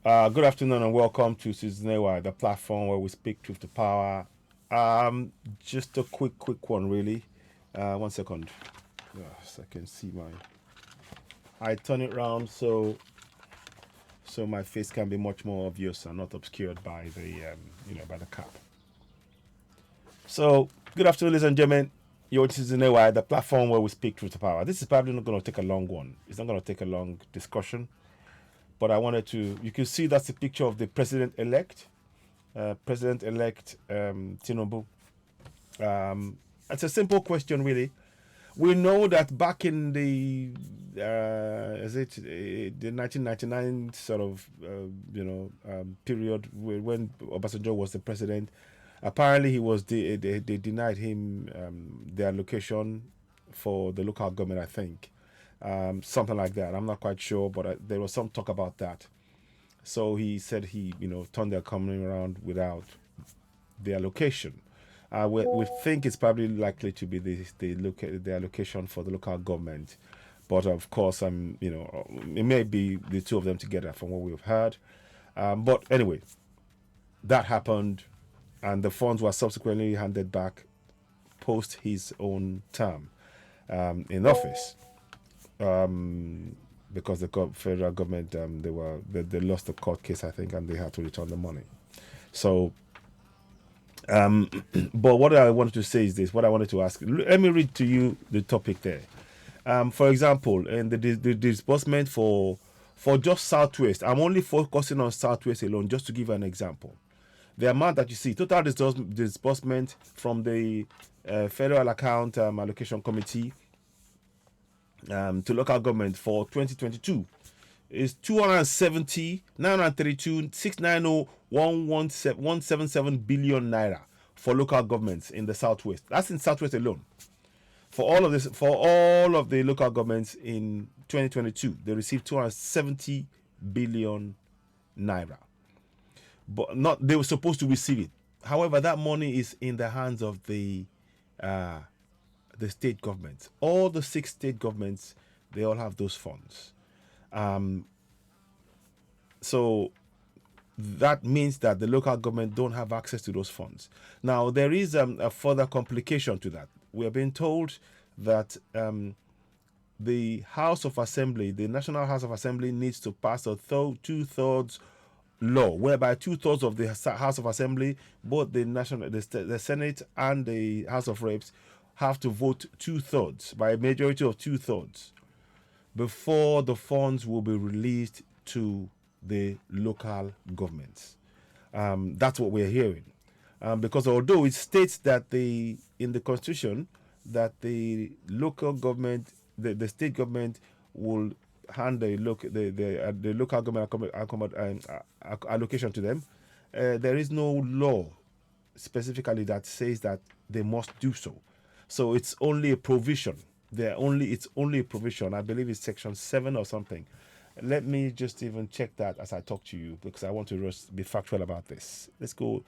Good afternoon and welcome to Citizenewa, the platform where we speak truth to power. Just a quick one, really. 1 second. Yes, I can see my. I turn it around so my face can be much more obvious and not obscured by by the cap. So, good afternoon, ladies and gentlemen. You're Citizenewa, the platform where we speak truth to power. This is probably not going to take a long one. It's not going to take a long discussion, but I wanted to. You can see that's a picture of the president-elect. President-elect Tinubu. It's a simple question, really. We know that back in the the 1999 sort of period when Obasanjo was the president, apparently they denied him the allocation for the local government. I think something like that. I'm not quite sure, but there was some talk about that. So he said he turned their coming around without the allocation. We think it's probably likely to be the allocation for the local government, but of course, it may be the two of them together from what we've heard. But anyway, that happened, and the funds were subsequently handed back post his own term in office. Because the federal government they lost the court case, I think, and they had to return the money. So but what I wanted to say is this: what I wanted to ask. Let me read to you the topic there. For example, in the disbursement for just Southwest, I'm only focusing on Southwest alone, just to give an example. The amount that you see, total disbursement from the Federal Account Allocation Committee to local government for 2022 is 270 932 690 177 billion naira for local governments in the southwest. That's in southwest alone. For all of the local governments in 2022, they received 270 billion naira. But not they were supposed to receive it. However, that money is in the hands of the state governments. All the 6 state governments, they all have those funds. So that means that the local government don't have access to those funds. Now, there is a further complication to that. We are being told that the House of Assembly, the National House of Assembly, needs to pass a two-thirds law, whereby two-thirds of the House of Assembly, both the Senate and the House of Reps, have to vote two-thirds by a majority of two-thirds before the funds will be released to the local governments. That's what we're hearing. Because although it states that in the constitution that the local government, the state government will hand the local government allocation to them, there is no law specifically that says that they must do so. So it's only a provision. It's only a provision. I believe it's section 7 or something. Let me just even check that as I talk to you, because I want to just be factual about this. Let's go.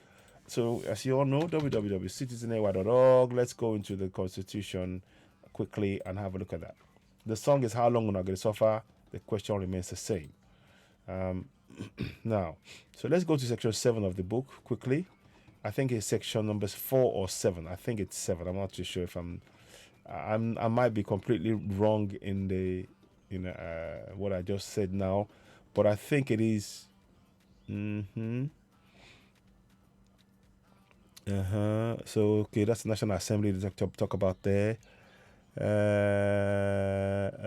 So, as you all know, www.citizenay.org. Let's go into the Constitution quickly and have a look at that. The song is How Long Will I Get Suffer? The question remains the same. Now, so let's go to section 7 of the book quickly. I think it's section numbers 4 or 7. I think it's 7. I'm not too sure if I might be completely wrong in the what I just said now, but I think it is. So okay, that's the National Assembly to talk about there.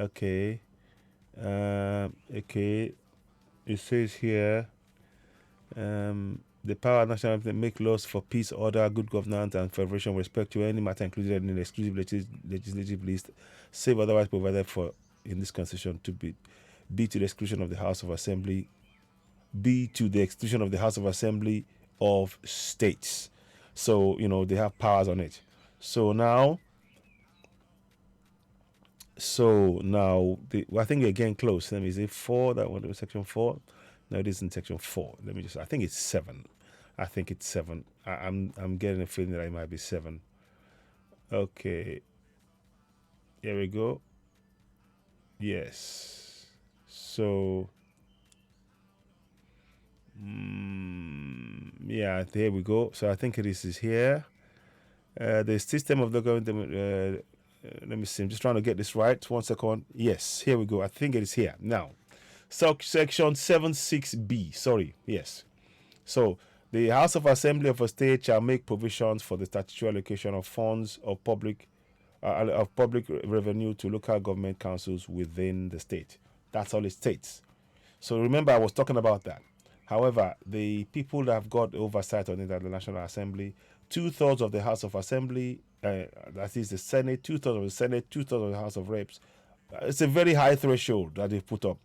Okay. Okay. It says here. The power of national to make laws for peace, order, good governance, and federation with respect to any matter included in the exclusive legislative list, save otherwise provided for in this constitution to be to the exclusion of the House of Assembly, be to the exclusion of the House of Assembly of states. So they have powers on it. So now, I think we're getting close. Let me see, 4. That one was section 4. No, it isn't section 4. Let me just. I think it's 7. I'm getting a feeling that it might be 7. Okay. Here we go. Yes. So Yeah, there we go. So I think it is here. The system of the government. Let me see. I'm just trying to get this right. 1 second. Yes, here we go. I think it is here now. So section 76B. Sorry. Yes. So the House of Assembly of a state shall make provisions for the statutory allocation of funds of public revenue to local government councils within the state. That's all it states. So remember, I was talking about that. However, the people that have got oversight on it at the National Assembly, 2/3 of the House of Assembly, that is the Senate, 2/3 of the Senate, 2/3 of the House of Reps. It's a very high threshold that they've put up,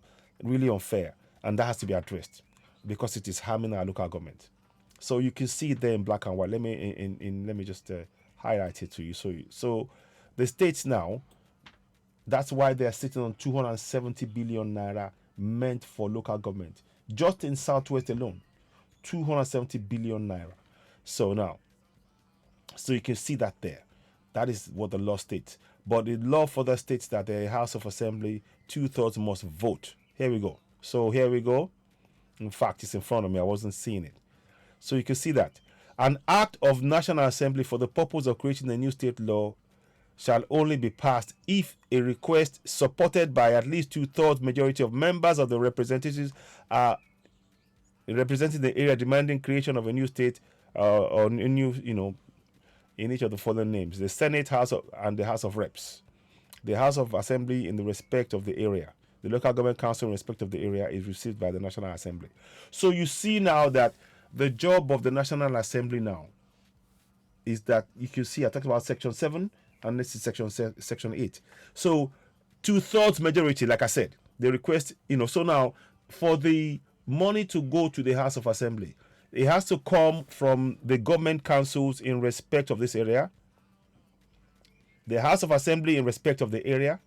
really unfair, and that has to be addressed because it is harming our local government. So you can see it there in black and white. Let me just highlight it to you. So the states now, that's why they're sitting on 270 billion naira meant for local government. Just in Southwest alone, 270 billion naira. So now, so you can see that there. That is what the law states. But the law further states that the House of Assembly, 2/3 must vote. Here we go. So here we go. In fact, it's in front of me. I wasn't seeing it. So you can see that. An act of National Assembly for the purpose of creating a new state law shall only be passed if a request supported by at least 2/3 majority of members of the representatives are representing the area demanding creation of a new state or a new, in each of the following names: the Senate, House and the House of Reps. The House of Assembly in the respect of the area. The local government council in respect of the area is received by the National Assembly. So you see now that the job of the National Assembly now is that you can see I talked about section 7 and this is section 8. So 2/3 majority, like I said, the request, so now for the money to go to the House of Assembly, it has to come from the government councils in respect of this area, the House of Assembly in respect of the area,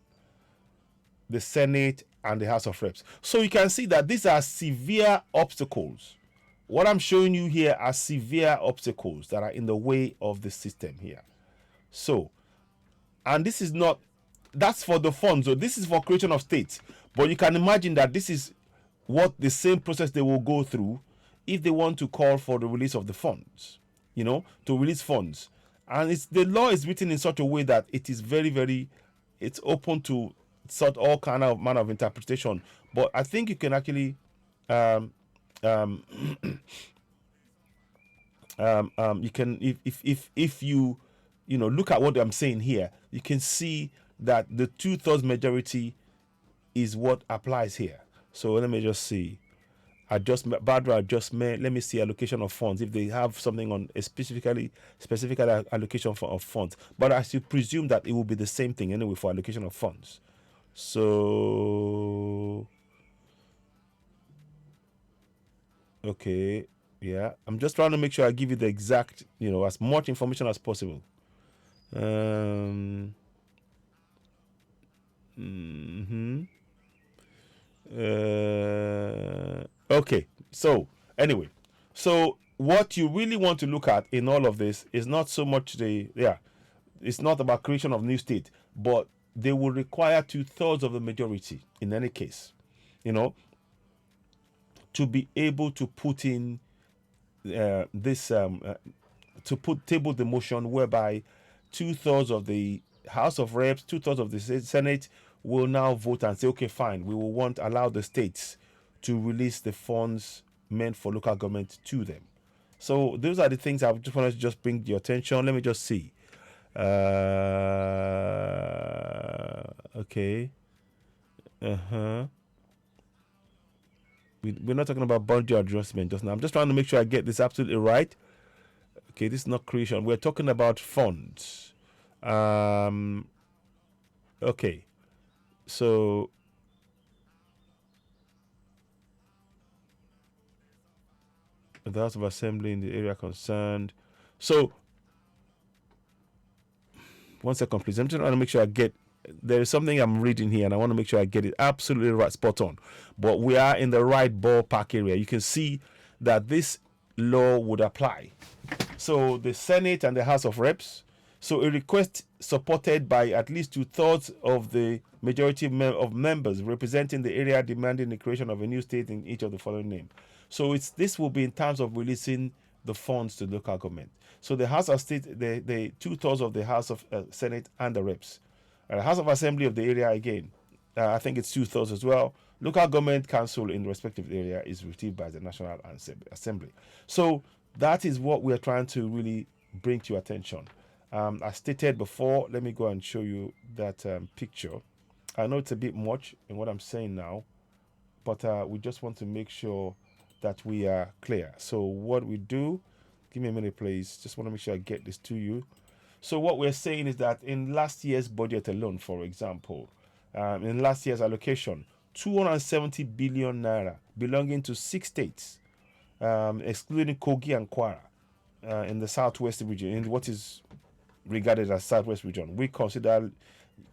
the Senate, and the House of Reps. So you can see that these are severe obstacles. What I'm showing you here are severe obstacles that are in the way of the system here. So, and this is not, that's for the funds. So this is for creation of states. But you can imagine that this is what the same process they will go through if they want to call for the release of the funds, to release funds. And the law is written in such a way that it is very, very, it's open to all kind of manner of interpretation. But I think you can actually you can if you look at what I'm saying here, you can see that the 2/3 majority is what applies here. So let me just see. Adjustment. Let me see allocation of funds if they have something on a specific allocation of funds. But I should presume that it will be the same thing anyway for allocation of funds. So okay, yeah. I'm just trying to make sure I give you the exact, as much information as possible. Okay, so anyway, so what you really want to look at in all of this is not so much it's not about creation of new state, but they will require 2/3 of the majority in any case, to be able to put in table the motion whereby 2/3 of the House of Reps, 2/3 of the Senate will now vote and say, okay, fine, we will allow the states to release the funds meant for local government to them. So those are the things I just wanted to bring to your attention. Let me just see. Okay. We're not talking about boundary adjustment just now. I'm just trying to make sure I get this absolutely right. Okay, this is not creation. We're talking about funds. Okay. So the House of Assembly in the area concerned. So 1 second, please. I'm just trying to make sure I get. There is something I'm reading here, and I want to make sure I get it absolutely right, spot on. But we are in the right ballpark area. You can see that this law would apply. So the Senate and the House of Reps. So a request supported by at least 2/3 of the majority of members representing the area demanding the creation of a new state in each of the following names. So this will be in terms of releasing the funds to local government. So the House of State, the two-thirds of the House of Senate and the reps. The House of Assembly of the area again, I think it's two-thirds as well. Local government council in the respective area is received by the National Assembly. So that is what we're trying to really bring to your attention. As stated before, let me go and show you that picture. I know it's a bit much in what I'm saying now, but we just want to make sure that we are clear. So what we do, give me a minute please, just want to make sure I get this to you. So what we're saying is that in last year's budget alone, for example, in last year's allocation, 270 billion naira belonging to 6 states, excluding Kogi and Kwara, in the southwest region, in what is regarded as southwest region. We consider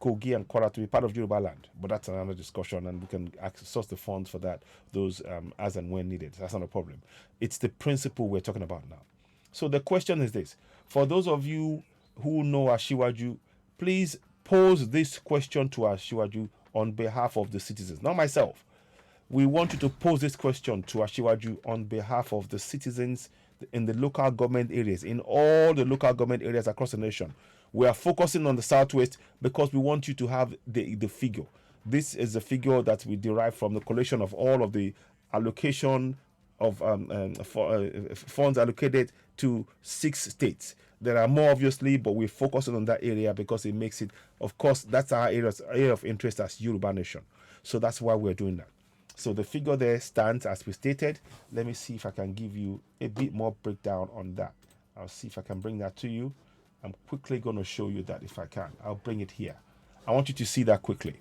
Kogi and Kwara to be part of Yoruba land, but that's another discussion, and we can access the funds for that, those as and when needed. That's not a problem. It's the principle we're talking about now. So the question is this: for those of you who know Ashiwaju, please pose this question to Ashiwaju on behalf of the citizens, not myself. We want you to pose this question to Ashiwaju on behalf of the citizens in the local government areas, in all the local government areas across the nation. We are focusing on the southwest because we want you to have the figure. This is the figure that we derive from the collation of all of the allocation of funds allocated to 6 states. There are more, obviously, but we're focusing on that area because it makes it, of course, that's our area of interest as Yoruba Nation. So that's why we're doing that. So the figure there stands as we stated. Let me see if I can give you a bit more breakdown on that. I'll see if I can bring that to you. I'm quickly going to show you that if I can. I'll bring it here. I want you to see that quickly.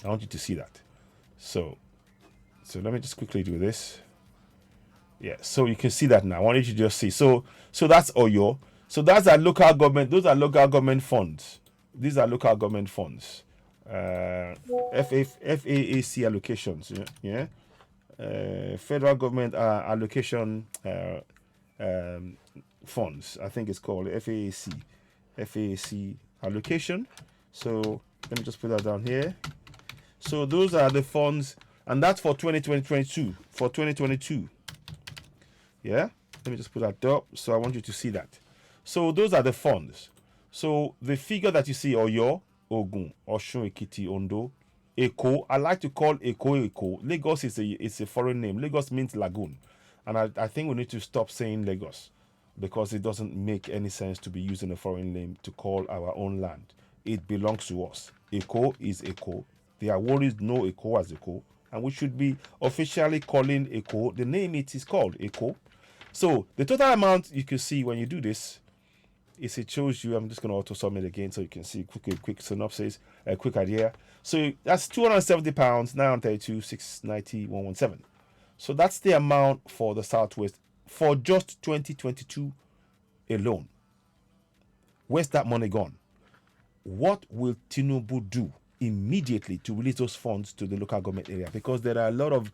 I want you to see that. So let me just quickly do this. Yeah, so you can see that now. I want you to just see. So that's Oyo. So that's our local government. Those are local government funds. These are local government funds. FAAC allocations. Yeah. Federal government allocation funds. I think it's called FAAC allocation. So let me just put that down here. So those are the funds, and that's for 2022. For 2022. Yeah, let me just put that up. So I want you to see that. So those are the funds. So the figure that you see, Oyo, Ogun, Osun, Ekiti, Ondo, Eko. I like to call Eko. Lagos is a foreign name. Lagos means lagoon, and I think we need to stop saying Lagos because it doesn't make any sense to be using a foreign name to call our own land. It belongs to us. Eko is Eko. The Aworis know Eko as Eko, and we should be officially calling Eko the name it is called, Eko. So the total amount you can see when you do this is it shows you. I'm just going to auto submit again so you can see quick synopsis, a quick idea. So that's £270, 932, 690, 117. So that's the amount for the Southwest for just 2022 alone. Where's that money gone? What will Tinubu do immediately to release those funds to the local government area? Because there are a lot of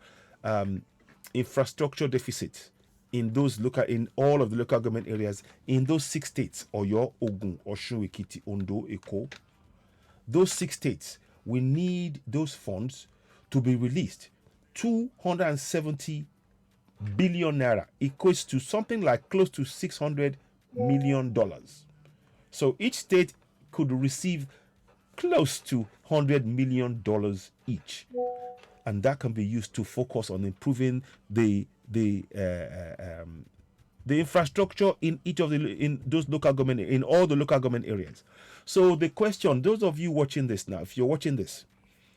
infrastructure deficits in all of the local government areas in those 6 states: Oyo, Ogun, Osun, Ekiti, Ondo, Eko. Those 6 states, we need those funds to be released. 270 billion naira equates to something like close to $600 million. So each state could receive close to $100 million each, and that can be used to focus on improving the infrastructure in each of those local government, in all the local government areas. So the question, those of you watching this now, if you're watching this,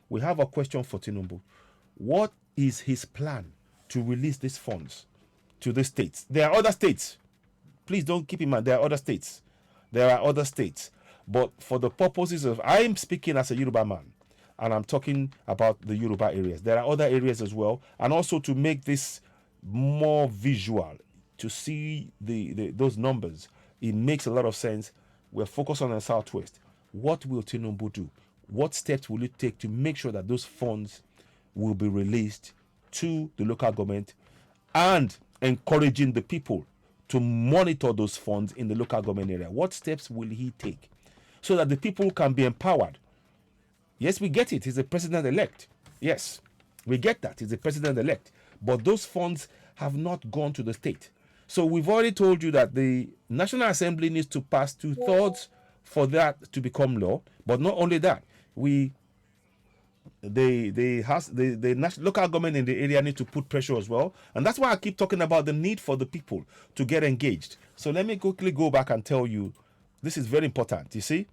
we have a question for Tinubu. What is his plan to release these funds to the states? There are other states. Please don't keep in mind there are other states. But for the purposes of, I'm speaking as a Yoruba man, and I'm talking about the Yoruba areas. There are other areas as well, and also to make this more visual, to see those numbers, it makes a lot of sense. We're focused on the Southwest. What will Tinubu do? What steps will it take to make sure that those funds will be released to the local government, and encouraging the people to monitor those funds in the local government area? What steps will he take so that the people can be empowered? Yes, we get it. He's the president-elect. Yes, we get that. He's the president-elect. But those funds have not gone to the state. So we've already told you that the National Assembly needs to pass two-thirds for that to become law. But not only that, the local government in the area need to put pressure as well, and that's why I keep talking about the need for the people to get engaged. So let me quickly go back and tell you, this is very important. You see,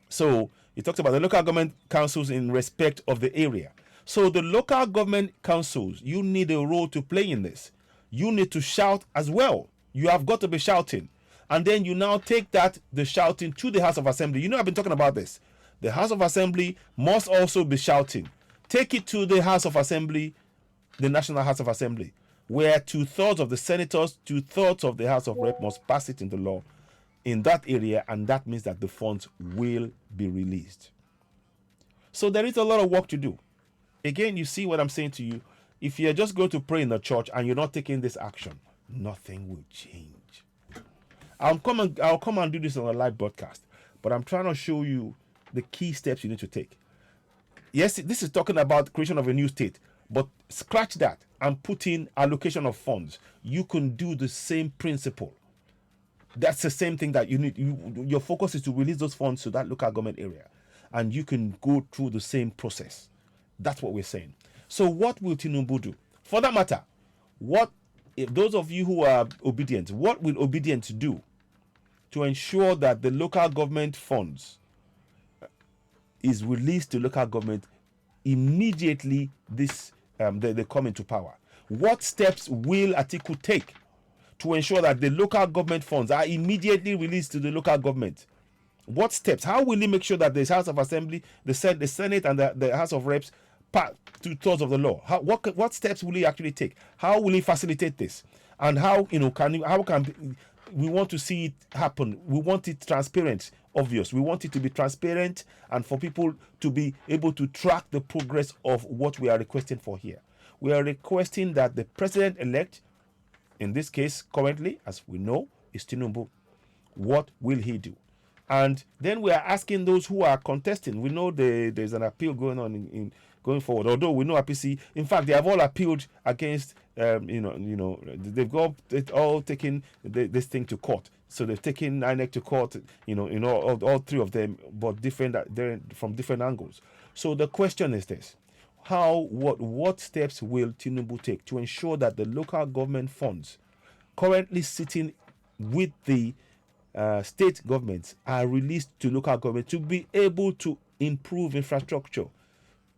so it talks about the local government councils in respect of the area. So the local government councils, you need a role to play in this. You need to shout as well. You have got to be shouting. And then you now take the shouting to the House of Assembly. You know, I've been talking about this. The House of Assembly must also be shouting. Take it to the House of Assembly, the National House of Assembly, where two-thirds of the senators, two-thirds of the House of Rep must pass it into law in that area, and that means that the funds will be released. So there is a lot of work to do. Again, you see what I'm saying to you. If you're just going to pray in the church and you're not taking this action, nothing will change. I'll come and do this on a live broadcast, but I'm trying to show you the key steps you need to take. Yes, this is talking about creation of a new state, but scratch that and put in allocation of funds. You can do the same principle. That's the same thing that you need. Your focus is to release those funds to that local government area, and you can go through the same process. That's what we're saying. So what will Tinubu do? For that matter, if those of you who are obedient, what will obedience do to ensure that the local government funds is released to local government immediately they come into power? What steps will Atiku take to ensure that the local government funds are immediately released to the local government? What steps? How will he make sure that the House of Assembly, the Senate, and the House of Reps pass two-thirds of the law? What steps will he actually take? How will he facilitate this? And how can we want to see it happen? We want it transparent, obvious. We want it to be transparent and for people to be able to track the progress of what we are requesting for here. We are requesting that the president-elect, in this case currently, as we know, is Tinubu. What will he do? And then we are asking those who are contesting. We know there's an appeal going on in going forward. Although we know APC, in fact, they have all appealed against. They've got it all taken this thing to court. So they've taken INEC to court. All three of them, but they're from different angles. So the question is this: what steps will Tinubu take to ensure that the local government funds currently sitting with the state governments are released to local government to be able to improve infrastructure?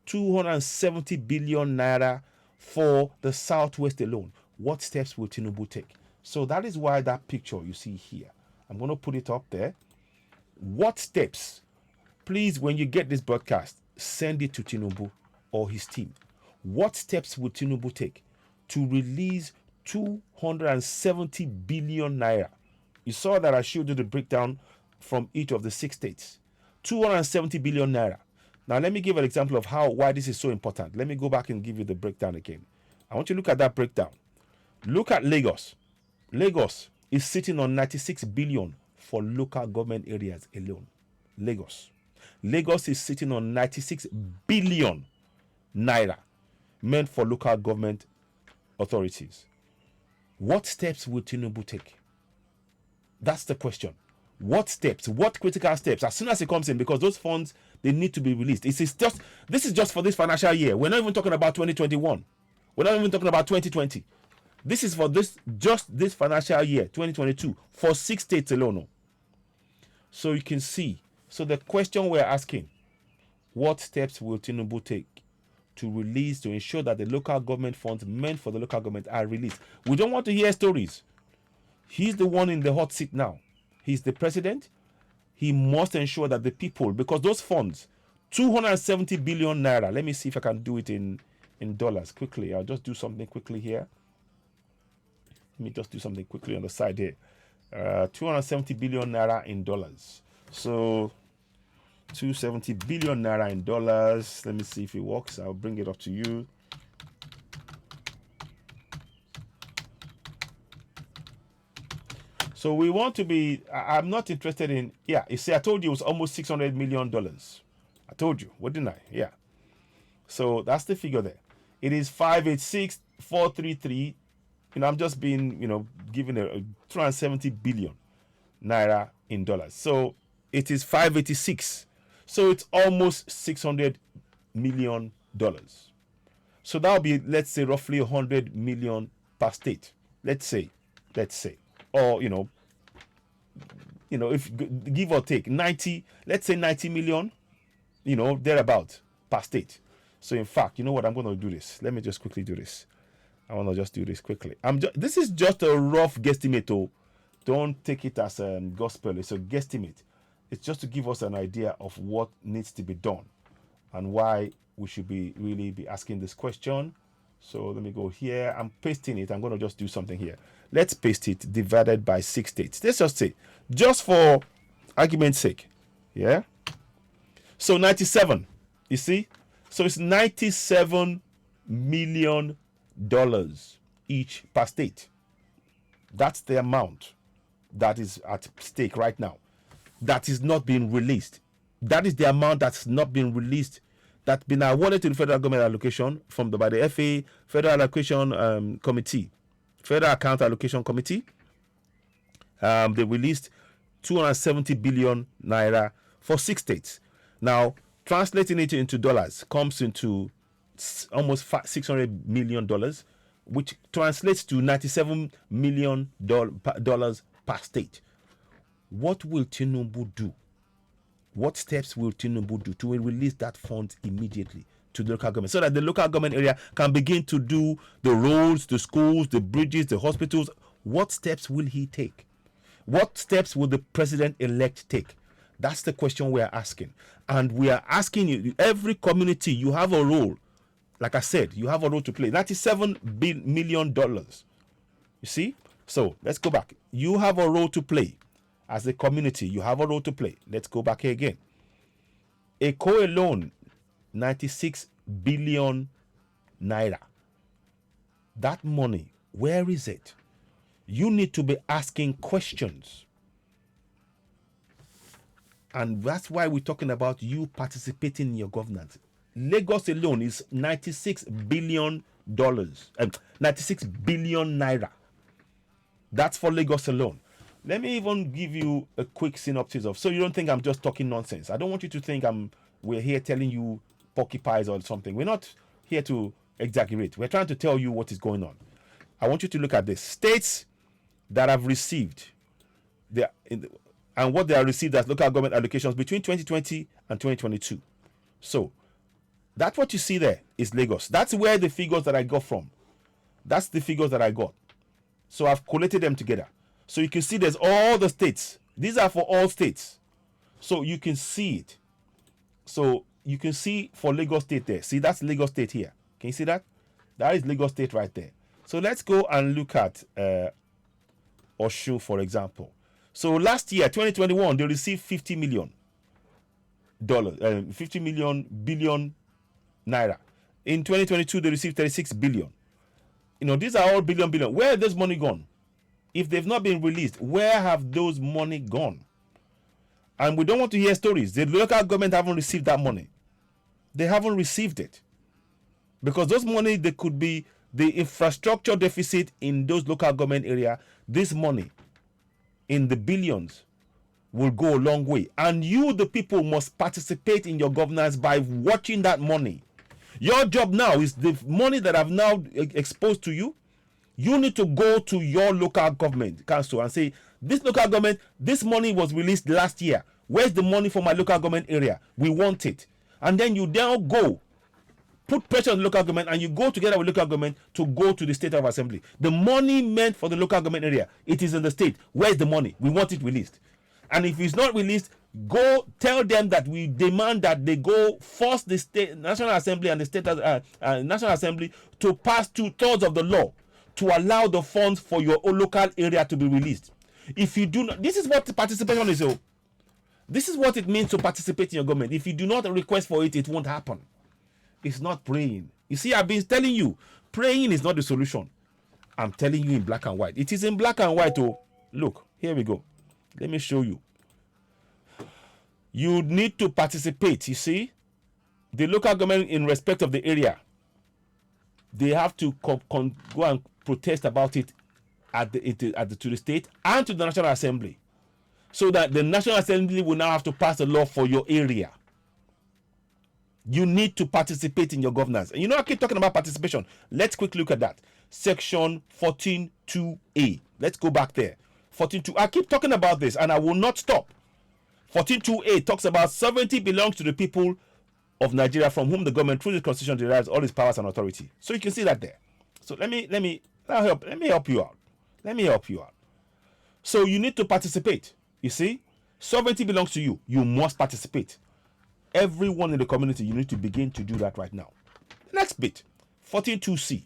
270 billion naira for the southwest alone. What steps will Tinubu take? So that is why that picture you see here, I'm going to put it up there. What steps? Please, when you get this broadcast, send it to Tinubu or his team. What steps will Tinubu take to release 270 billion naira? You saw that I showed you the breakdown from each of the 6 states. 270 billion naira. Now, let me give an example of why this is so important. Let me go back and give you the breakdown again. I want you to look at that breakdown. Look at Lagos. Lagos is sitting on 96 billion for local government areas alone. Lagos is sitting on 96 billion naira meant for local government authorities. What steps will Tinubu take? That's the question. What steps? What critical steps? As soon as it comes in, because those funds, they need to be released. This is just for this financial year. We're not even talking about 2021. We're not even talking about 2020. This is for just this financial year, 2022, for 6 states alone. So you can see. So the question we're asking: what steps will Tinubu take to ensure that the local government funds meant for the local government are released? We don't want to hear stories. He's the one in the hot seat now. He's the president. He must ensure that the people, because those funds, 270 billion naira. Let me see if I can do it in dollars quickly. I'll just do something quickly here. Let me just do something quickly on the side here. 270 billion naira in dollars. So 270 billion naira in dollars. Let me see if it works. I'll bring it up to you. So we want to be, I'm not interested in, you see, I told you it was almost $600 million. I told you, what didn't I? Yeah. So that's the figure there. It is 586,433 I'm just being, given a 270 billion naira in dollars. So it is 586. So it's almost 600 million dollars. So that'll be, let's say, roughly 100 million per state. Let's say, or if give or take 90, let's say 90 million, thereabout per state. So in fact, you know what? I'm going to do this. Let me just quickly do this. I want to just do this quickly. This is just a rough guesstimate. Oh, don't take it as gospel. It's a guesstimate. It's just to give us an idea of what needs to be done and why we should really be asking this question. So let me go here. I'm pasting it. I'm going to just do something here. Let's paste it divided by 6 states. Let's just say, just for argument's sake. Yeah. So 97, you see? So it's $97 million each per state. That's the amount that is at stake right now. That is not being released. That is the amount that's not been released, that's been awarded to the federal government allocation by the FA, Federal Allocation Committee, Federal Account Allocation Committee. They released 270 billion naira for 6 states. Now, translating it into dollars comes into almost $600 million, which translates to $97 million per state. What will Tinubu do? What steps will Tinubu do to release that fund immediately to the local government so that the local government area can begin to do the roads, the schools, the bridges, the hospitals? What steps will he take? What steps will the president-elect take? That's the question we are asking. And we are asking you, every community, you have a role. Like I said, you have a role to play. $97 million. You see? So let's go back. You have a role to play. As a community, you have a role to play. Let's go back here again. ECO alone, 96 billion naira. That money, where is it? You need to be asking questions. And that's why we're talking about you participating in your governance. Lagos alone is $96 billion, 96 billion naira. That's for Lagos alone. Let me even give you a quick synopsis of, so you don't think I'm just talking nonsense. I don't want you to think we're here telling you porcupines or something. We're not here to exaggerate. We're trying to tell you what is going on. I want you to look at this. States that have received and what they have received as local government allocations between 2020 and 2022. So that's what you see there is Lagos. That's where the figures that I got from. That's the figures that I got. So I've collated them together. So you can see there's all the states. These are for all states. So you can see it. So you can see for Lagos State there. See, that's Lagos State here. Can you see that? That is Lagos State right there. So let's go and look at Osun, for example. So last year, 2021, they received $50 million. 50 million billion naira. In 2022, they received 36 billion. These are all billion. Where has this money gone? If they've not been released, where have those money gone? And we don't want to hear stories. The local government haven't received that money. They haven't received it. Because those money, they could be the infrastructure deficit in those local government area. This money in the billions will go a long way. And you, the people, must participate in your governance by watching that money. Your job now is the money that I've now exposed to you. You need to go to your local government council and say, this local government, this money was released last year. Where's the money for my local government area? We want it. And then you now go, put pressure on the local government, and you go together with local government to go to the state of assembly. The money meant for the local government area, it is in the state. Where's the money? We want it released. And if it's not released, go tell them that we demand that they go force the state National Assembly and the state National Assembly to pass 2/3 of the law to allow the funds for your local area to be released. If you do not, this is what participation is. This is what it means to participate in your government. If you do not request for it, it won't happen. It's not praying. You see, I've been telling you, praying is not the solution. I'm telling you in black and white. It is in black and white. Oh, look, here we go. Let me show you. You need to participate. You see, the local government, in respect of the area, they have to go and protest about it to the state and to the National Assembly, so that the National Assembly will now have to pass a law for your area. You need to participate in your governance. And I keep talking about participation. Let's quickly look at that. Section 14.2a. Let's go back there. 14.2. I keep talking about this and I will not stop. 14.2a talks about sovereignty belongs to the people of Nigeria, from whom the government through the constitution derives all its powers and authority. So you can see that there. So let me help you out. Let me help you out. So you need to participate. You see, sovereignty belongs to you. You must participate. Everyone in the community, you need to begin to do that right now. Next bit, 14.2c.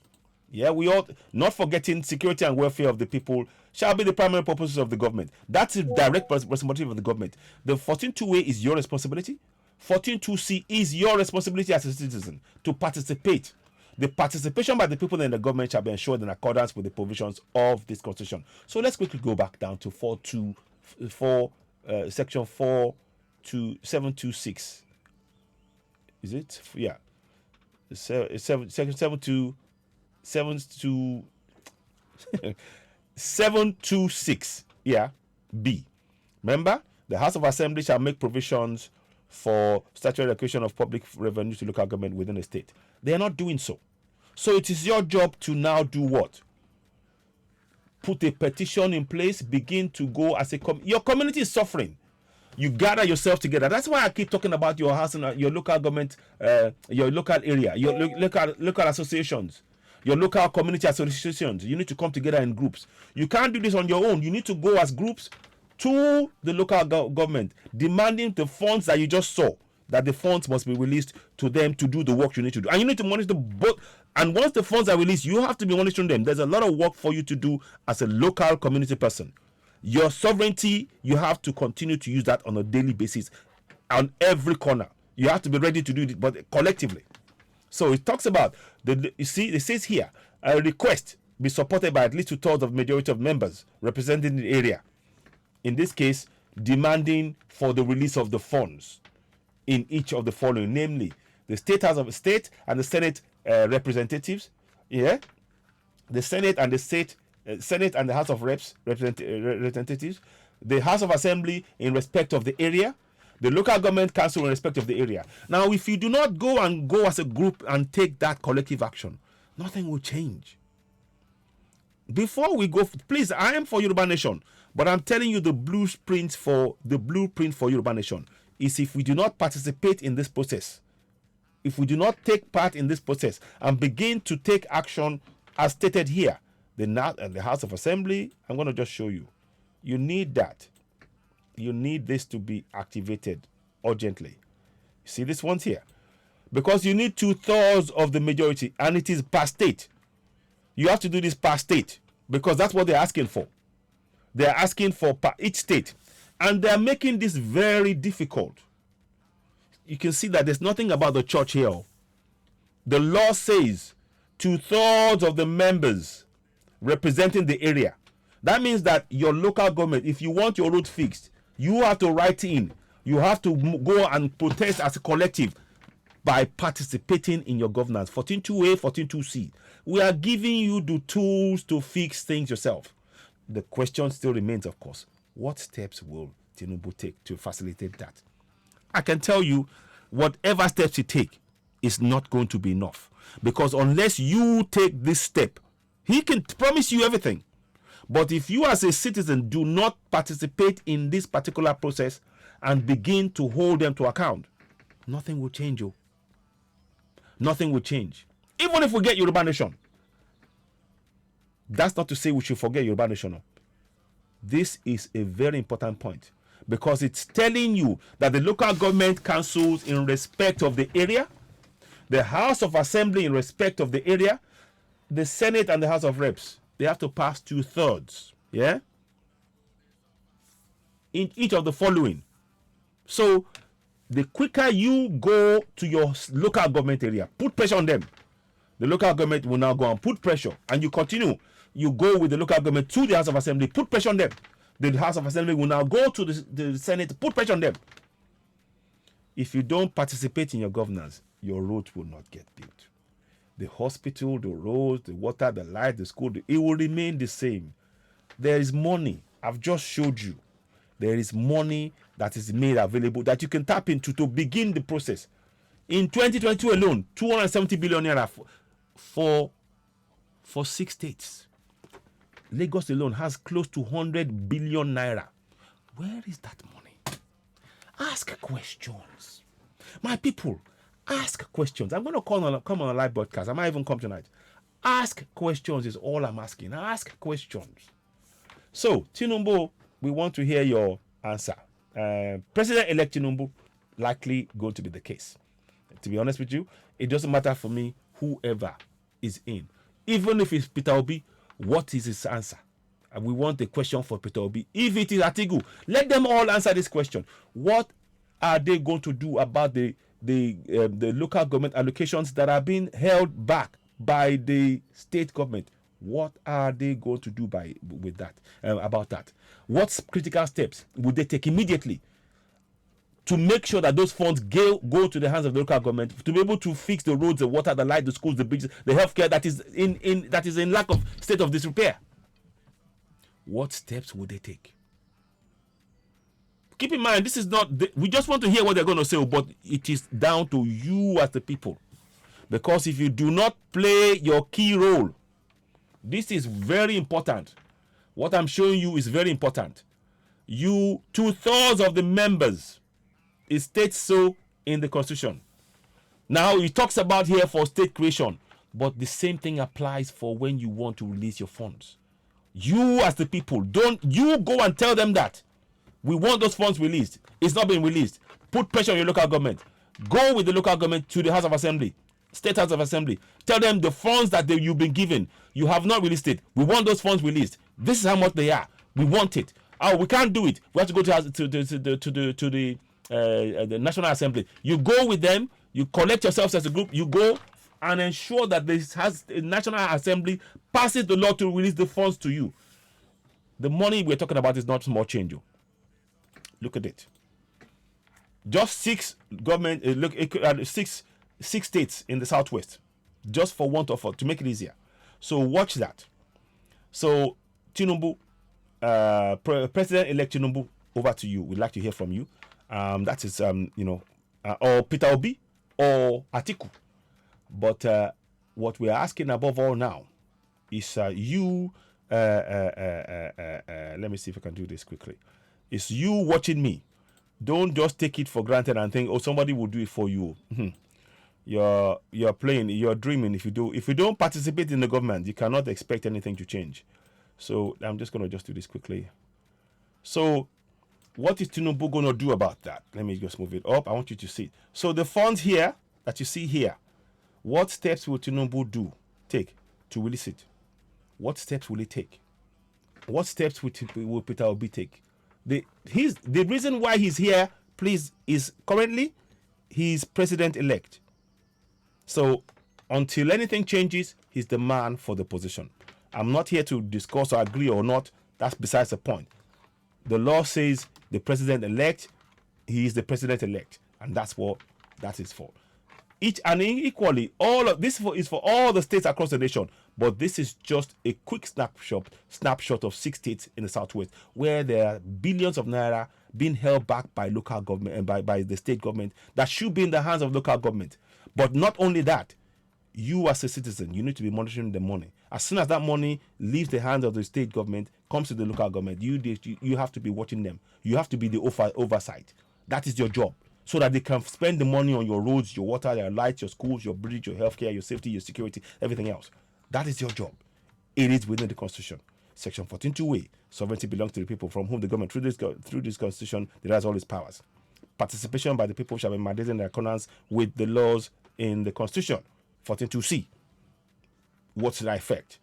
Yeah, we all, not forgetting security and welfare of the people shall be the primary purposes of the government. That's a direct responsibility of the government. The 14.2a is your responsibility. 14.2c is your responsibility as a citizen to participate. The participation by the people in the government shall be ensured in accordance with the provisions of this constitution. So let's quickly go back down to section 4 to 726. Is it? Yeah. Section 726. Yeah. B. Remember, the House of Assembly shall make provisions for statutory allocation of public revenue to local government within the state. They are not doing so. So it is your job to now do what? Put a petition in place, begin to go as your community is suffering. You gather yourself together. That's why I keep talking about your house and your local government, your local area, your local associations, your local community associations. You need to come together in groups. You can't do this on your own. You need to go as groups to the local government, demanding the funds that you just saw, that the funds must be released to them to do the work you need to do. And you need to monitor both. And once the funds are released, you have to be monitoring them. There's a lot of work for you to do as a local community person. Your sovereignty, you have to continue to use that on a daily basis on every corner. You have to be ready to do it, but collectively. So it talks about, you see, it says here, a request be supported by at least 2/3 of the majority of members representing the area. In this case, demanding for the release of the funds in each of the following, namely the State House of State and the Senate representatives, the Senate and the Senate and the House of Reps representatives, the House of Assembly in respect of the area, the local government council in respect of the area. Now, if you do not go as a group and take that collective action, nothing will change. Before we go, please, I am for Yoruba Nation, but I'm telling you the blueprint for Yoruba Nation is if we do not participate in this process, if we do not take part in this process and begin to take action as stated here, the House of Assembly, I'm going to just show you. You need that. You need this to be activated urgently. You see this one's here. Because you need 2/3 of the majority, and it is per state. You have to do this per state because that's what they're asking for. They're asking for per each state. And they're making this very difficult. You can see that there's nothing about the church here. The law says 2/3 of the members representing the area. That means that your local government, if you want your road fixed, you have to write in. You have to go and protest as a collective by participating in your governance. 14.2a, 14.2c. We are giving you the tools to fix things yourself. The question still remains, of course, what steps will Tinubu take to facilitate that? I can tell you, whatever steps he take is not going to be enough. Because unless you take this step, he can promise you everything. But if you as a citizen do not participate in this particular process and begin to hold them to account, nothing will change you. Nothing will change. Even if we get Yoruba Nation. That's not to say we should forget Yoruba Nation. This is a very important point because it's telling you that the local government councils in respect of the area, the House of Assembly in respect of the area, the Senate and the House of Reps, they have to pass 2/3, in each of the following. So the quicker you go to your local government area, put pressure on them. The local government will now go and put pressure, and you continue. You go with the local government to the House of Assembly, put pressure on them. The House of Assembly will now go to the Senate, put pressure on them. If you don't participate in your governance, your roads will not get built. The hospital, the roads, the water, the light, the school, it will remain the same. There is money. I've just showed you. There is money that is made available that you can tap into to begin the process. In 2022 alone, 270 billion naira for 6 states. Lagos alone has close to 100 billion naira. Where is that money? Ask questions. My people, ask questions. I'm going to come on a live broadcast. I might even come tonight. Ask questions is all I'm asking. Ask questions. So, Tinubu, we want to hear your answer. President-elect Tinubu, likely going to be the case. To be honest with you, it doesn't matter for me whoever is in. Even if it's Peter Obi, what is his answer? And we want a question for Peter Obi. If it is Atiku, let them all answer this question. What are they going to do about the local government allocations that are being held back by the state government? What are they going to do about that? What critical steps would they take immediately to make sure that those funds go to the hands of the local government to be able to fix the roads, the water, the light, the schools, the bridges, the healthcare that is in lack of state of disrepair? What steps would they take? Keep in mind, this is not. We just want to hear what they're going to say, but it is down to you as the people, because if you do not play your key role, this is very important. What I'm showing you is very important. 2/3 of the members, it states so in the Constitution. Now, it talks about here for state creation, but the same thing applies for when you want to release your funds. You as the people, don't you go and tell them that we want those funds released. It's not being released. Put pressure on your local government. Go with the local government to the House of Assembly, State House of Assembly. Tell them the funds that you've been given, you have not released it. We want those funds released. This is how much they are. We want it. Oh, we can't do it. We have to go to the National Assembly. You go with them. You collect yourselves as a group. You go and ensure that the National Assembly passes the law to release the funds to you. The money we're talking about is not small change. Look at it. Just 6 states in the southwest, just for want of to make it easier. So watch that. So Tinubu, President-elect Tinubu, over to you. We'd like to hear from you. That is, or Peter Obi or Atiku. But what we are asking above all now is you. Let me see if I can do this quickly. It's you watching me. Don't just take it for granted and think, oh, somebody will do it for you. You're playing, you're dreaming. If you don't participate in the government, you cannot expect anything to change. So I'm just going to do this quickly. So what is Tinubu going to do about that? Let me just move it up. I want you to see it. So the funds here that you see here, what steps will Tinubu take to release it? What steps will he take? What steps will Peter Obi take? The reason why he's here, please, is currently he's president-elect. So until anything changes, he's the man for the position. I'm not here to discuss or agree or not. That's besides the point. The law says the president-elect, he is the president-elect, and that's what that is for. Equally, all of this is for all the states across the nation. But this is just a quick snapshot of 6 states in the southwest where there are billions of naira being held back by local government and by the state government that should be in the hands of local government. But not only that, you as a citizen, you need to be monitoring the money. As soon as that money leaves the hands of the state government, comes to the local government, you have to be watching them. You have to be the oversight. That is your job, so that they can spend the money on your roads, your water, your lights, your schools, your bridge, your healthcare, your safety, your security, everything else. That is your job. It is within the Constitution. Section 14(2)(a), sovereignty belongs to the people, from whom the government, through this Constitution, derives all its powers. Participation by the people shall be mandated in accordance with the laws in the Constitution. 14(2)(c). What's the effect?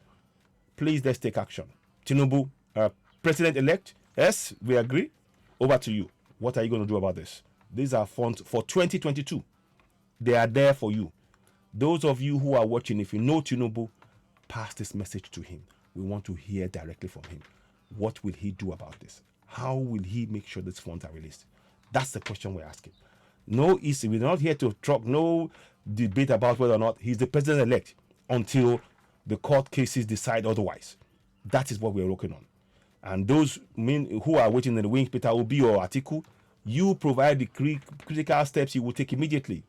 Please, let's take action. Tinubu, President-elect, yes, we agree. Over to you. What are you going to do about this? These are funds for 2022. They are there for you. Those of you who are watching, if you know Tinubu, pass this message to him. We want to hear directly from him. What will he do about this? How will he make sure these funds are released? That's the question we're asking. No, we're not here to talk, no debate about whether or not he's the president-elect. until the court cases decide otherwise. That is what we're working on. And those who are waiting in the wings, Peter Obi or Atiku, you provide the critical steps you will take immediately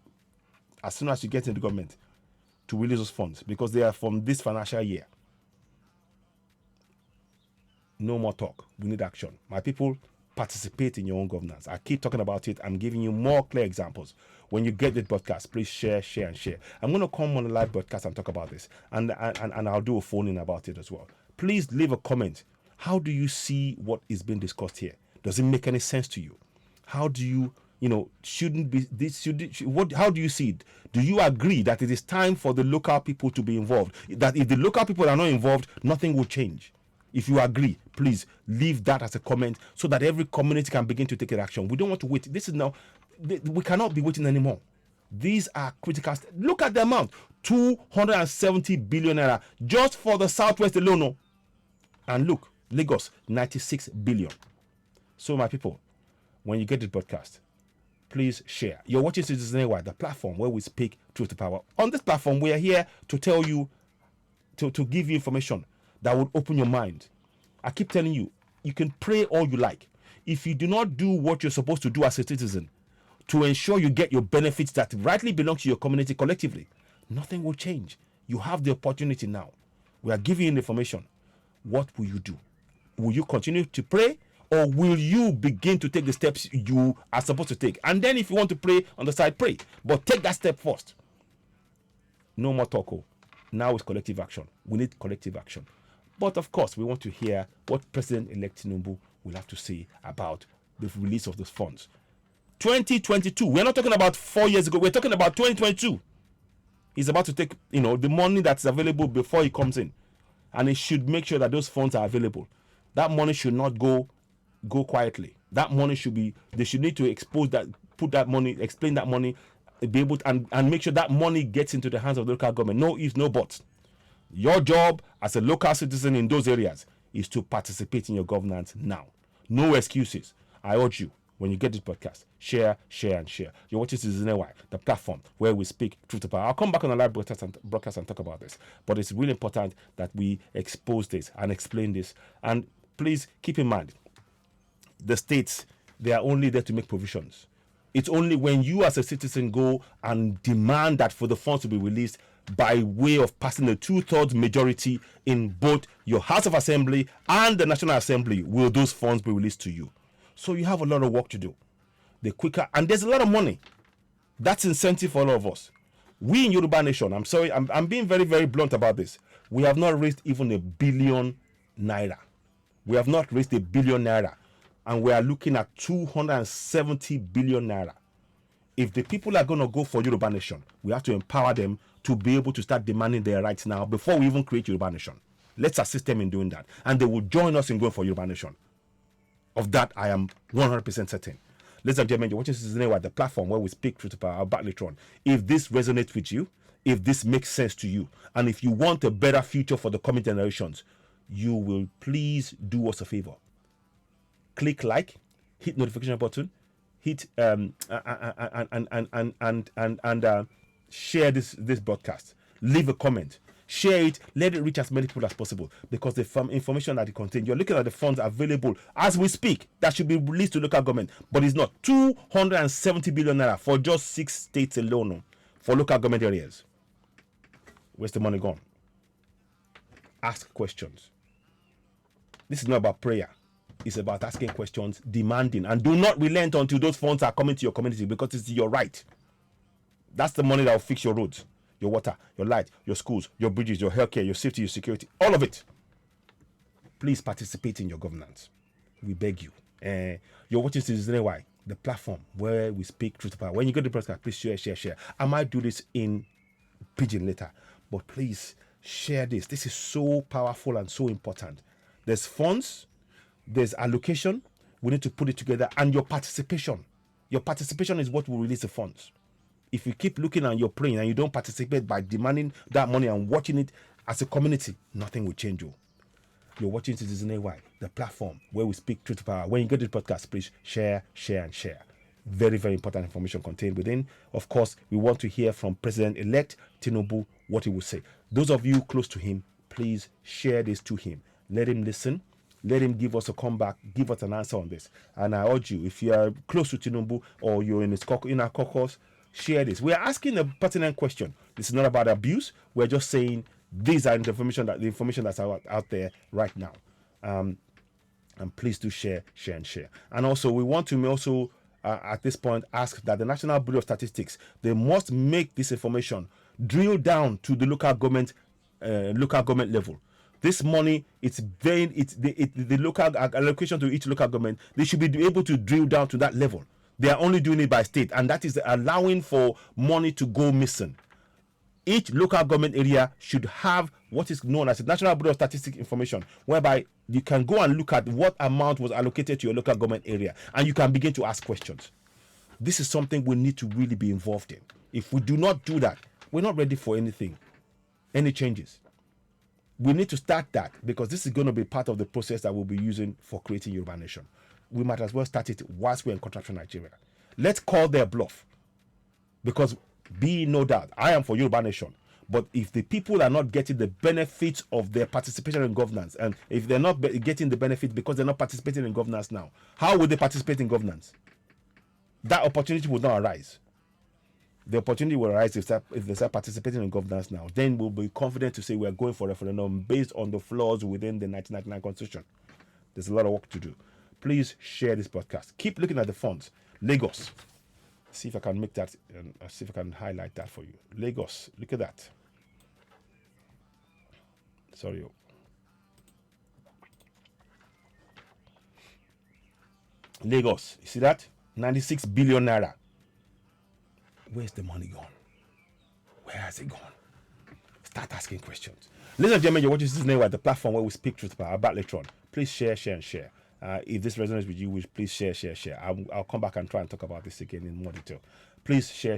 as soon as you get into government to release those funds, because they are from this financial year. No more talk. We need action. My people, participate in your own governance. I keep talking about it. I'm giving you more clear examples. When you get this broadcast, please share, and share. I'm going to come on a live broadcast and talk about this, and I'll do a phone in about it as well. Please leave a comment. How do you see what is being discussed here? Does it make any sense to you? How do you, shouldn't be this? How do you see it? Do you agree that it is time for the local people to be involved? That if the local people are not involved, nothing will change. If you agree, please leave that as a comment so that every community can begin to take action. We don't want to wait. We cannot be waiting anymore. These are critical. Look at the amount, 270 billion naira just for the Southwest alone. And look, Lagos, 96 billion. So my people, when you get the broadcast, please share. You're watching Citizen AY, the platform where we speak truth to power. On this platform, we are here to tell you, to give you information that would open your mind. I keep telling you, you can pray all you like. If you do not do what you're supposed to do as a citizen to ensure you get your benefits that rightly belong to your community collectively, nothing will change. You have the opportunity now. We are giving you information. What will you do? Will you continue to pray, or will you begin to take the steps you are supposed to take? And then if you want to pray on the side, pray. But take that step first. No more talk. Now it's collective action. We need collective action. But of course, we want to hear what President-elect Tinubu will have to say about the release of those funds. 2022. We're not talking about 4 years ago. We're talking about 2022. He's about to take, the money that's available before he comes in. And he should make sure that those funds are available. That money should not go quietly. That money should be, they should need to expose that, put that money, explain that money, be able to, and make sure that money gets into the hands of the local government. No ifs, no buts. Your job as a local citizen in those areas is to participate in your governance now. No excuses. I urge you, when you get this podcast, share, and share. You're watching Citizen AY, the platform where we speak truth to power. I'll come back on a live broadcast and talk about this. But it's really important that we expose this and explain this. And please keep in mind, the states, they are only there to make provisions. It's only when you as a citizen go and demand that for the funds to be released by way of passing a 2/3 majority in both your House of Assembly and the National Assembly will those funds be released to you. So you have a lot of work to do. The quicker, and there's a lot of money. That's incentive for all of us. We in Yoruba Nation, I'm sorry, I'm being very, very blunt about this. We have not raised even $1 billion. We have not raised $1 billion, and we are looking at 270 billion naira. If the people are going to go for Yoruba Nation, we have to empower them to be able to start demanding their rights now before we even create Yoruba Nation. Let's assist them in doing that, and they will join us in going for Yoruba Nation. Of that, I am 100% certain. Ladies and gentlemen, you're watching Citizen AY, the platform where we speak truth to power. I'll back later on. If this resonates with you, if this makes sense to you, and if you want a better future for the coming generations, you will please do us a favor. Click like, hit notification button, hit share this broadcast. Leave a comment. Share it. Let it reach as many people as possible, because the information that it contains, you're looking at the funds available as we speak that should be released to local government, but it's not. 270 billion naira for just 6 states alone for local government areas. Where's the money gone? Ask questions. This is not about prayer. It's about asking questions, demanding, and do not relent until those funds are coming to your community, because it's your right. That's the money that will fix your roads, your water, your light, your schools, your bridges, your healthcare, your safety, your security, all of it. Please participate in your governance. We beg you. You're watching Citizen AY, the platform where we speak truth to power. When you go to the broadcast, please share. I might do this in pidgin later, but please share this. This is so powerful and so important. There's funds, there's allocation. We need to put it together, and your participation. Your participation is what will release the funds. If you keep looking and you're praying and you don't participate by demanding that money and watching it as a community, nothing will change you. You're watching Citizen AY, the platform where we speak truth to power. When you get this podcast, please share, and share. Very, very important information contained within. Of course, we want to hear from President-elect Tinubu what he will say. Those of you close to him, please share this to him. Let him listen. Let him give us a comeback, give us an answer on this. And I urge you, if you are close to Tinubu or you're in his inner caucus, share this. We are asking a pertinent question. This is not about abuse. We're just saying these are the information that's out there right now. And please do share. And also, we want to also at this point ask that the National Bureau of Statistics, they must make this information drill down to the local government level. This money, the local allocation to each local government, they should be able to drill down to that level. They are only doing it by state, and that is allowing for money to go missing. Each local government area should have what is known as the National Bureau of Statistics information, whereby you can go and look at what amount was allocated to your local government area, and you can begin to ask questions. This is something we need to really be involved in. If we do not do that, we're not ready for anything, any changes. We need to start that, because this is going to be part of the process that we'll be using for creating Yoruba Nation. We might as well start it whilst we're in contraction Nigeria. Let's call their bluff, because be no doubt, I am for Yoruba Nation. But if the people are not getting the benefits of their participation in governance, and if they're not getting the benefits because they're not participating in governance now, how will they participate in governance? That opportunity will not arise. The opportunity will arise if they start participating in governance now. Then we'll be confident to say we're going for referendum based on the flaws within the 1999 Constitution. There's a lot of work to do. Please share this podcast. Keep looking at the fonts. Lagos. See if I can make that, see if I can highlight that for you. Lagos, look at that. Sorry. Lagos, you see that? 96 billion naira. Where's the money gone? Where has it gone? Start asking questions. Ladies and gentlemen, you're watching this now at the platform where we speak truth about later on. Please share. If this resonates with you, please share. I'll come back and try and talk about this again in more detail. Please share.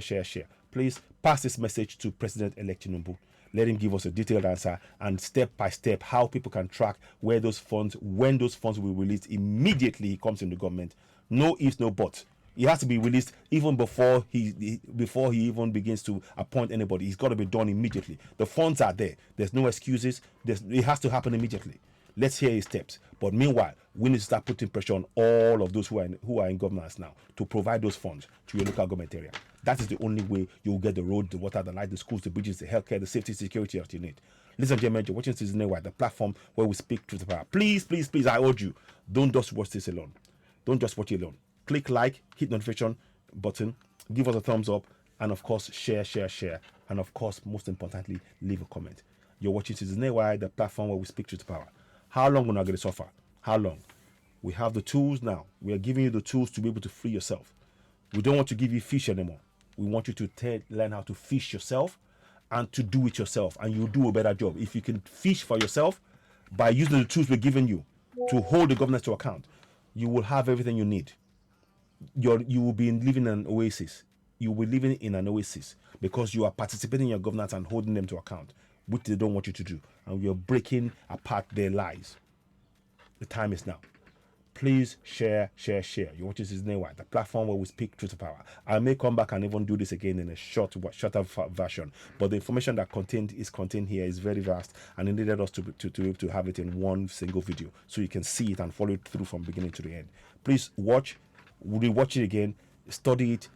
Please pass this message to President-elect Tinubu. Let him give us a detailed answer, and step by step how people can track where those funds, when those funds will be released immediately he comes into government. No ifs, no buts. It has to be released even before he even begins to appoint anybody. It's got to be done immediately. The funds are there. There's no excuses. It has to happen immediately. Let's hear his steps. But meanwhile, we need to start putting pressure on all of those who are in governance now to provide those funds to your local government area. That is the only way you'll get the road, the water, the light, the schools, the bridges, the healthcare, the safety, security that you need. Ladies and gentlemen, you're watching Citizen Wide, the platform where we speak truth to power. Please, I urge you, don't just watch this alone. Don't just watch it alone. Click like, hit notification button, give us a thumbs up, and of course, share. And of course, most importantly, leave a comment. You're watching Citizen Wide, the platform where we speak truth to power. How long will not get to suffer? How long? We have the tools now. We are giving you the tools to be able to free yourself. We don't want to give you fish anymore. We want you to learn how to fish yourself and to do it yourself, and you'll do a better job. If you can fish for yourself by using the tools we're giving you to hold the government to account, you will have everything you need. You will be living in an oasis. You will be living in an oasis because you are participating in your governance and holding them to account, which they don't want you to do. And you're breaking apart their lies. The time is now. Please share. You're watching this name, the platform where we speak truth to power. I may come back and even do this again in a shorter version, but the information that is contained here is very vast, and it needed us to be able to have it in one single video so you can see it and follow it through from beginning to the end. Please watch, rewatch it again, study it,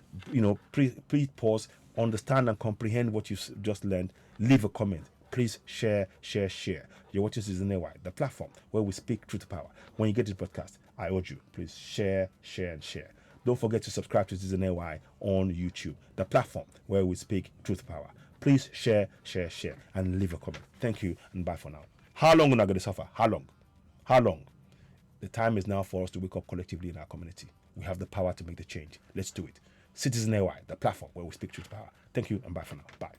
please pause, understand and comprehend what you've just learned, leave a comment. Please share. You're watching Season AY, the platform where we speak truth to power. When you get this podcast, I urge you, please share. Don't forget to subscribe to Season AY on YouTube, the platform where we speak truth to power. Please share, and leave a comment. Thank you, and bye for now. How long are we going to suffer? How long? The time is now for us to wake up collectively in our community. We have the power to make the change. Let's do it. Citizen AY, the platform where we speak truth to power. Thank you, and bye for now. Bye.